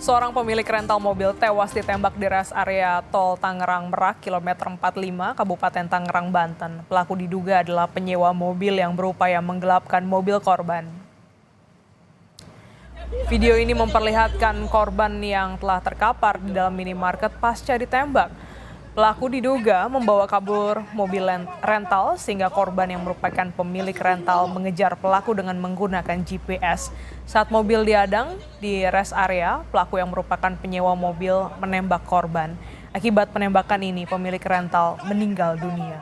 Seorang pemilik rental mobil tewas ditembak di res area tol Tangerang Merak, kilometer 45, Kabupaten Tangerang, Banten. Pelaku diduga adalah penyewa mobil yang berupaya menggelapkan mobil korban. Video ini memperlihatkan korban yang telah terkapar di dalam minimarket pasca ditembak. Pelaku diduga membawa kabur mobil rental sehingga korban yang merupakan pemilik rental mengejar pelaku dengan menggunakan GPS. Saat mobil diadang di rest area, pelaku yang merupakan penyewa mobil menembak korban. Akibat penembakan ini, pemilik rental meninggal dunia.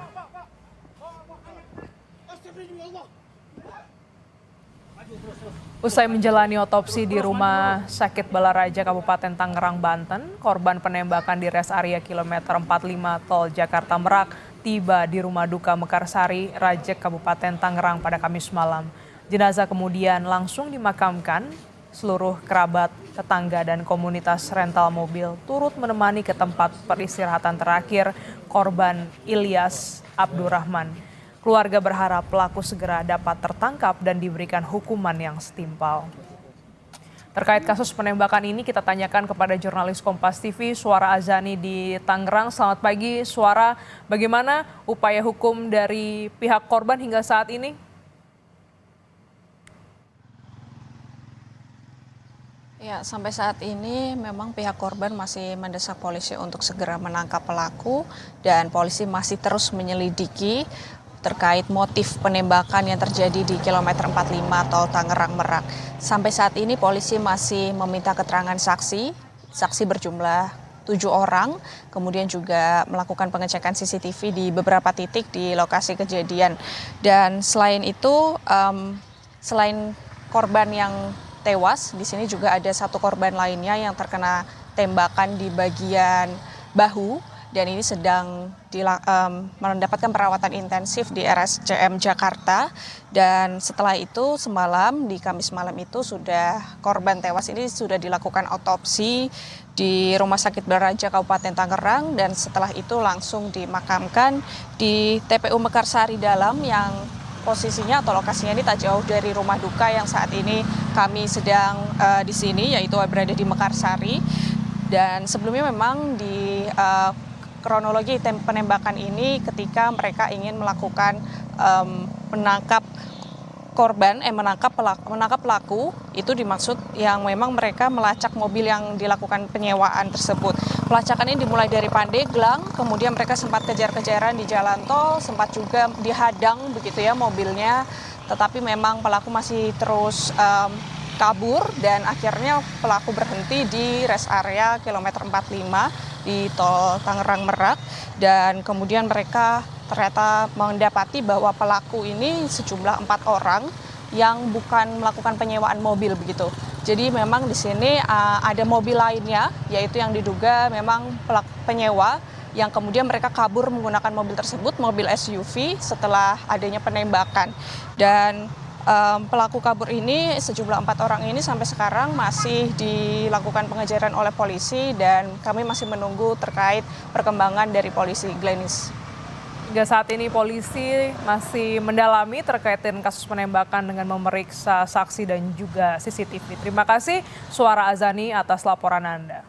Usai menjalani otopsi di Rumah Sakit Balaraja Kabupaten Tangerang, Banten, korban penembakan di res area kilometer 45 Tol Jakarta Merak tiba di Rumah Duka Mekarsari, Rajek, Kabupaten Tangerang pada Kamis malam. Jenazah kemudian langsung dimakamkan. Seluruh kerabat, tetangga, dan komunitas rental mobil turut menemani ke tempat peristirahatan terakhir korban Ilyas Abdurrahman. Keluarga berharap pelaku segera dapat tertangkap dan diberikan hukuman yang setimpal. Terkait kasus penembakan ini kita tanyakan kepada jurnalis Kompas TV Suara Azani di Tangerang. Selamat pagi Suara, bagaimana upaya hukum dari pihak korban hingga saat ini? Ya, sampai saat ini memang pihak korban masih mendesak polisi untuk segera menangkap pelaku dan polisi masih terus menyelidiki terkait motif penembakan yang terjadi di kilometer 45 Tol Tangerang Merak. Sampai saat ini polisi masih meminta keterangan saksi berjumlah 7 orang, kemudian juga melakukan pengecekan CCTV di beberapa titik di lokasi kejadian. Dan selain itu, selain korban yang tewas, di sini juga ada satu korban lainnya yang terkena tembakan di bagian bahu. Dan ini sedang mendapatkan perawatan intensif di RSCM Jakarta. Dan setelah itu semalam, di Kamis malam itu korban tewas ini sudah dilakukan otopsi di Rumah Sakit Balaraja Kabupaten Tangerang. Dan setelah itu langsung dimakamkan di TPU Mekarsari Dalam yang posisinya atau lokasinya ini tak jauh dari rumah duka yang saat ini kami sedang di sini, yaitu berada di Mekarsari. Dan sebelumnya memang di kronologi penembakan ini ketika mereka ingin melakukan menangkap pelaku, itu dimaksud yang memang mereka melacak mobil yang dilakukan penyewaan tersebut. Pelacakan ini dimulai dari Pandeglang, kemudian mereka sempat kejar-kejaran di jalan tol, sempat juga dihadang begitu ya mobilnya, tetapi memang pelaku masih terus kabur dan akhirnya pelaku berhenti di rest area kilometer 45 di Tol Tangerang Merak, dan kemudian mereka ternyata mendapati bahwa pelaku ini sejumlah 4 orang yang bukan melakukan penyewaan mobil begitu. Jadi memang di sini ada mobil lainnya, yaitu yang diduga memang penyewa yang kemudian mereka kabur menggunakan mobil tersebut, mobil SUV setelah adanya penembakan. Dan pelaku kabur ini, sejumlah 4 orang ini sampai sekarang masih dilakukan pengejaran oleh polisi dan kami masih menunggu terkait perkembangan dari polisi. Glenis. Hingga saat ini polisi masih mendalami terkait dengan kasus penembakan dengan memeriksa saksi dan juga CCTV. Terima kasih Suara Azani atas laporan Anda.